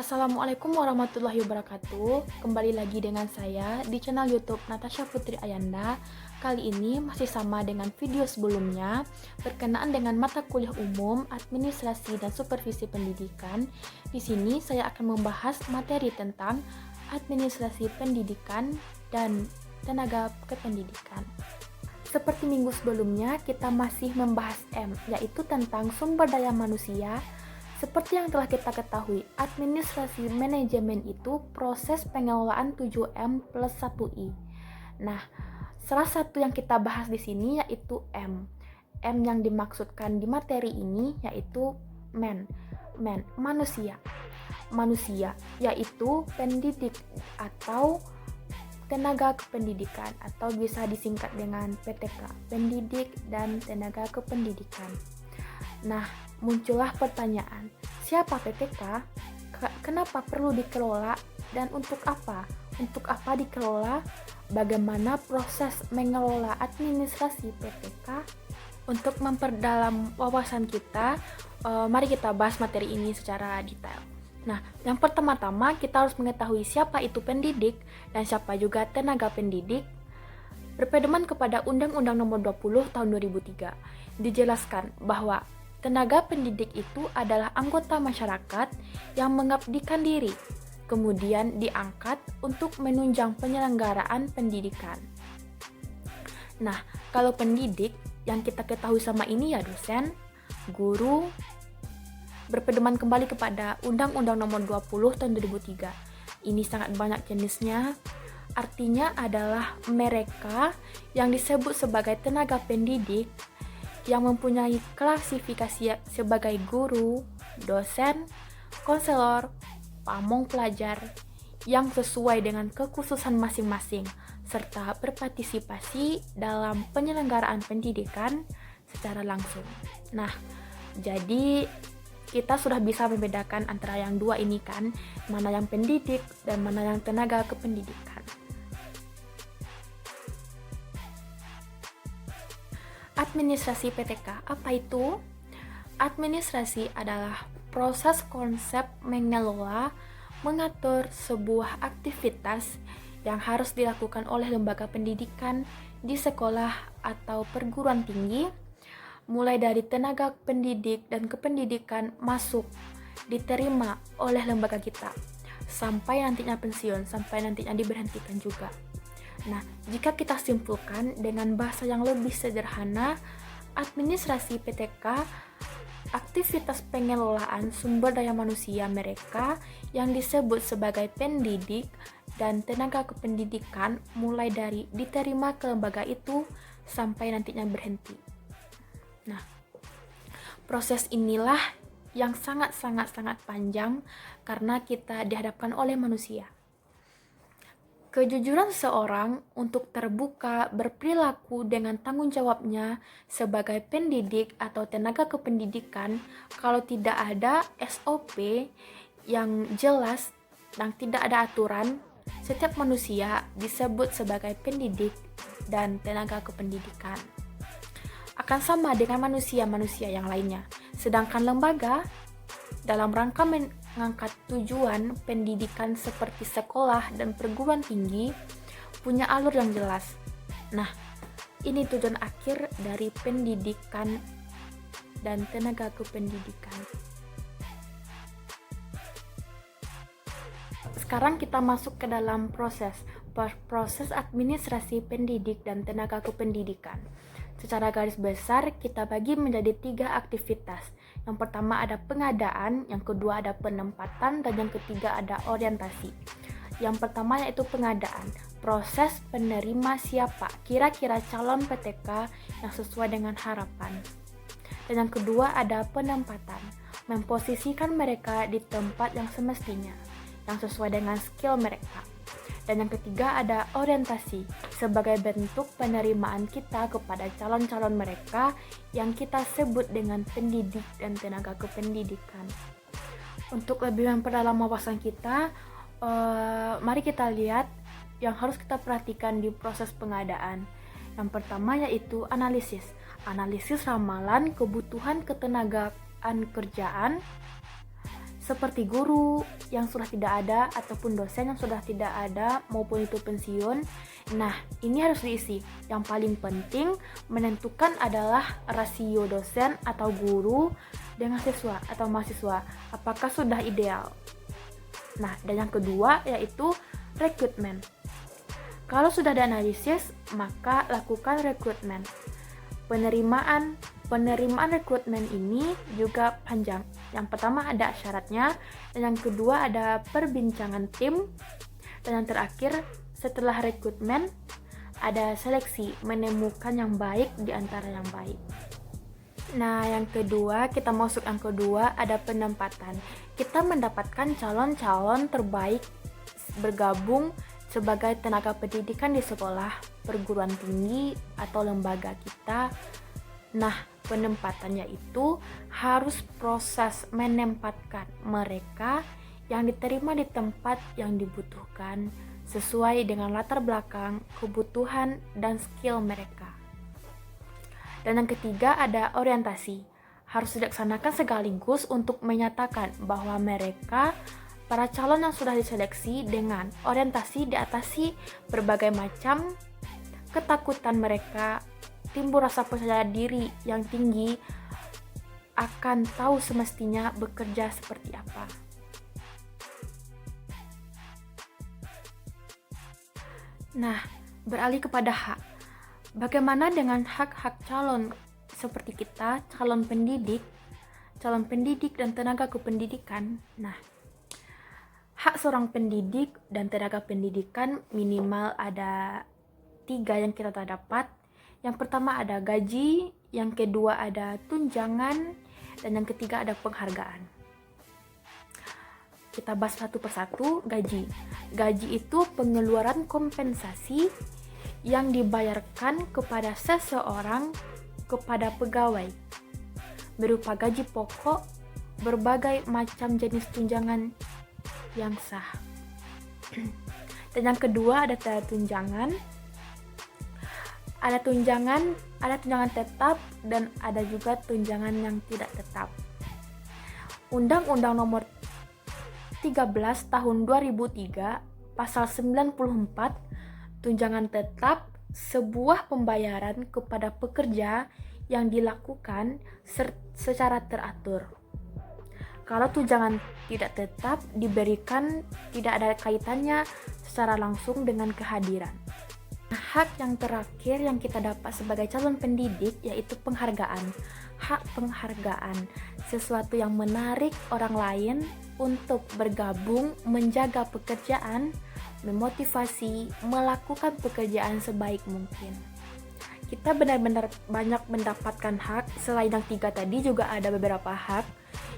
Assalamualaikum warahmatullahi wabarakatuh. Kembali lagi dengan saya di channel YouTube Natasha Putri Ayanda. Kali ini masih sama dengan video sebelumnya berkenaan dengan mata kuliah umum, administrasi dan supervisi pendidikan. Di sini saya akan membahas materi tentang administrasi pendidikan dan tenaga kependidikan. Seperti minggu sebelumnya, kita masih membahas M, yaitu tentang sumber daya manusia. Seperti yang telah kita ketahui, administrasi manajemen itu proses pengelolaan 7M plus 1I. Nah, salah satu yang kita bahas di sini yaitu M. M yang dimaksudkan di materi ini yaitu manusia. Manusia yaitu pendidik atau tenaga kependidikan atau bisa disingkat dengan PTK, pendidik dan tenaga kependidikan. Nah, muncullah pertanyaan, siapa PTK? Kenapa perlu dikelola dan untuk apa? Untuk apa dikelola? Bagaimana proses mengelola administrasi PTK? Untuk memperdalam wawasan kita, mari kita bahas materi ini secara detail. Nah, yang pertama-tama kita harus mengetahui siapa itu pendidik dan siapa juga tenaga pendidik. Berpedoman kepada Undang-Undang Nomor 20 Tahun 2003, dijelaskan bahwa tenaga pendidik itu adalah anggota masyarakat yang mengabdikan diri, kemudian diangkat untuk menunjang penyelenggaraan pendidikan. Nah, kalau pendidik yang kita ketahui sama ini ya dosen, guru, berpedoman kembali kepada Undang-Undang Nomor 20 Tahun 2003. Ini sangat banyak jenisnya. Artinya adalah mereka yang disebut sebagai tenaga pendidik yang mempunyai klasifikasi sebagai guru, dosen, konselor, pamong pelajar yang sesuai dengan kekhususan masing-masing serta berpartisipasi dalam penyelenggaraan pendidikan secara langsung. Nah, jadi kita sudah bisa membedakan antara yang dua ini kan, mana yang pendidik dan mana yang tenaga kependidikan. Administrasi PTK, apa itu? Administrasi adalah proses konsep mengelola, mengatur sebuah aktivitas yang harus dilakukan oleh lembaga pendidikan di sekolah atau perguruan tinggi, mulai dari tenaga pendidik dan kependidikan masuk, diterima oleh lembaga kita, sampai nantinya pensiun, sampai nantinya diberhentikan juga. Nah, jika kita simpulkan dengan bahasa yang lebih sederhana, administrasi PTK aktivitas pengelolaan sumber daya manusia mereka yang disebut sebagai pendidik dan tenaga kependidikan mulai dari diterima ke lembaga itu sampai nantinya berhenti. Nah, proses inilah yang sangat panjang karena kita dihadapkan oleh manusia. Kejujuran seseorang untuk terbuka berperilaku dengan tanggung jawabnya sebagai pendidik atau tenaga kependidikan kalau tidak ada SOP yang jelas dan tidak ada aturan, setiap manusia disebut sebagai pendidik dan tenaga kependidikan. Akan sama dengan manusia-manusia yang lainnya. Sedangkan lembaga dalam rangka mengangkat tujuan pendidikan seperti sekolah dan perguruan tinggi punya alur yang jelas. Nah, ini tujuan akhir dari pendidikan dan tenaga kependidikan. Sekarang kita masuk ke dalam proses administrasi pendidik dan tenaga kependidikan. Secara garis besar kita bagi menjadi 3 aktivitas. Yang pertama ada pengadaan, yang kedua ada penempatan, dan yang ketiga ada orientasi. Yang pertama yaitu pengadaan, proses penerima siapa kira-kira calon PTK yang sesuai dengan harapan. Dan yang kedua ada penempatan, memposisikan mereka di tempat yang semestinya, yang sesuai dengan skill mereka. Dan yang ketiga ada orientasi, sebagai bentuk penerimaan kita kepada calon-calon mereka yang kita sebut dengan pendidik dan tenaga kependidikan. Untuk lebih memperdalam wawasan kita, mari kita lihat yang harus kita perhatikan di proses pengadaan. Yang pertama yaitu analisis ramalan kebutuhan ketenagaan kerjaan seperti guru yang sudah tidak ada ataupun dosen yang sudah tidak ada maupun itu pensiun. Nah, ini harus diisi. Yang paling penting menentukan adalah rasio dosen atau guru dengan siswa atau mahasiswa. Apakah sudah ideal? Nah, dan yang kedua yaitu rekrutmen. Kalau sudah ada analisis, maka lakukan rekrutmen. Penerimaan rekrutmen ini juga panjang. Yang pertama ada syaratnya, dan yang kedua ada perbincangan tim, dan yang terakhir setelah rekrutmen ada seleksi, menemukan yang baik di antara yang baik. Nah, yang kedua, kita masuk yang kedua ada penempatan. Kita mendapatkan calon-calon terbaik bergabung sebagai tenaga pendidikan di sekolah, perguruan tinggi, atau lembaga kita. Nah, penempatannya itu harus proses menempatkan mereka yang diterima di tempat yang dibutuhkan sesuai dengan latar belakang, kebutuhan, dan skill mereka. Dan yang ketiga ada orientasi. Harus dilaksanakan sekaligus untuk menyatakan bahwa mereka para calon yang sudah diseleksi dengan orientasi diatasi berbagai macam ketakutan mereka, timbul rasa percaya diri yang tinggi, akan tahu semestinya bekerja seperti apa. Nah, beralih kepada hak. Bagaimana dengan hak-hak calon seperti kita, calon pendidik dan tenaga kependidikan? Nah, hak seorang pendidik dan tenaga pendidikan minimal ada 3 yang kita dapat. Yang pertama ada gaji, yang kedua ada tunjangan, dan yang ketiga ada penghargaan. Kita bahas satu persatu. Gaji. Gaji itu pengeluaran kompensasi yang dibayarkan kepada seseorang kepada pegawai berupa gaji pokok, berbagai macam jenis tunjangan yang sah. Dan yang kedua ada tunjangan. Ada tunjangan tetap dan ada juga tunjangan yang tidak tetap. Undang-Undang Nomor 13 Tahun 2003 Pasal 94, tunjangan tetap sebuah pembayaran kepada pekerja yang dilakukan secara teratur. Kalau tunjangan tidak tetap diberikan tidak ada kaitannya secara langsung dengan kehadiran. Hak yang terakhir yang kita dapat sebagai calon pendidik yaitu penghargaan. Hak penghargaan, sesuatu yang menarik orang lain untuk bergabung, menjaga pekerjaan, memotivasi, melakukan pekerjaan sebaik mungkin. Kita benar-benar banyak mendapatkan hak. Selain yang 3 tadi juga ada beberapa hak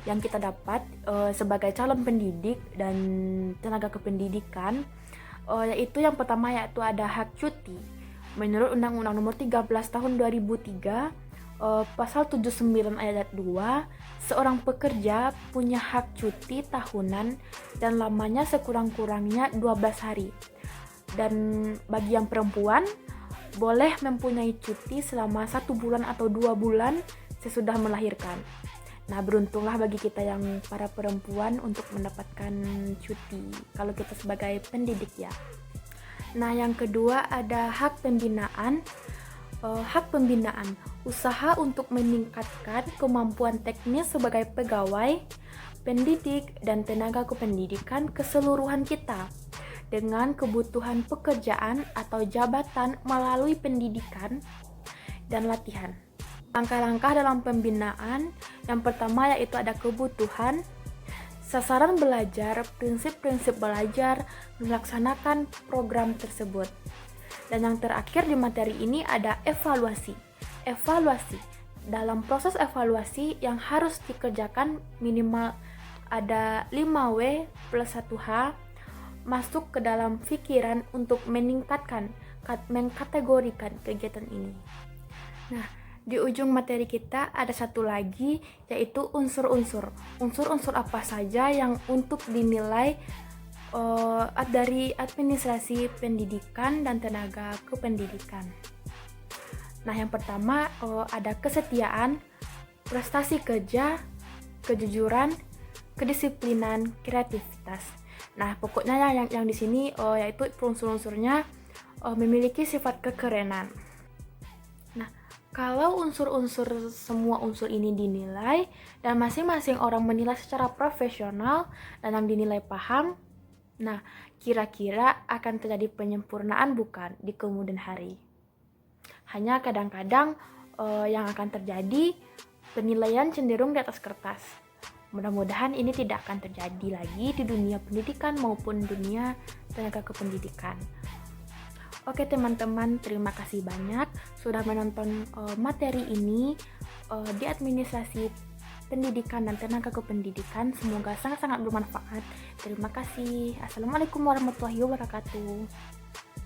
yang kita dapat sebagai calon pendidik dan tenaga kependidikan, yaitu yang pertama yaitu ada hak cuti. Menurut Undang-Undang Nomor 13 Tahun 2003 Pasal 79 ayat 2, seorang pekerja punya hak cuti tahunan dan lamanya sekurang-kurangnya 12 hari. Dan bagi yang perempuan boleh mempunyai cuti selama 1 bulan atau 2 bulan sesudah melahirkan. Nah, beruntunglah bagi kita yang para perempuan untuk mendapatkan cuti kalau kita sebagai pendidik ya. Nah, yang kedua ada hak pembinaan. Hak pembinaan, usaha untuk meningkatkan kemampuan teknis sebagai pegawai, pendidik, dan tenaga kependidikan keseluruhan kita dengan kebutuhan pekerjaan atau jabatan melalui pendidikan dan latihan. Langkah-langkah dalam pembinaan, yang pertama yaitu ada kebutuhan, sasaran belajar, prinsip-prinsip belajar, melaksanakan program tersebut. Dan yang terakhir di materi ini ada evaluasi. Evaluasi. Dalam proses evaluasi yang harus dikerjakan minimal ada 5W plus 1H masuk ke dalam pikiran untuk mengkategorikan kegiatan ini. Nah, di ujung materi kita ada satu lagi yaitu unsur-unsur. Unsur-unsur apa saja yang untuk dinilai dari administrasi pendidikan dan tenaga kependidikan. Nah, yang pertama ada kesetiaan, prestasi kerja, kejujuran, kedisiplinan, kreativitas. Nah, pokoknya yang di sini yaitu unsur-unsurnya memiliki sifat kekerenan. Nah, kalau semua unsur ini dinilai dan masing-masing orang menilai secara profesional dan yang dinilai paham, nah kira-kira akan terjadi penyempurnaan bukan di kemudian hari. Hanya kadang-kadang yang akan terjadi penilaian cenderung di atas kertas. Mudah-mudahan ini tidak akan terjadi lagi di dunia pendidikan maupun dunia tenaga kependidikan. Oke teman-teman, terima kasih banyak sudah menonton materi ini di administrasi pendidikan dan tenaga kependidikan. Semoga sangat-sangat bermanfaat. Terima kasih. Assalamualaikum warahmatullahi wabarakatuh.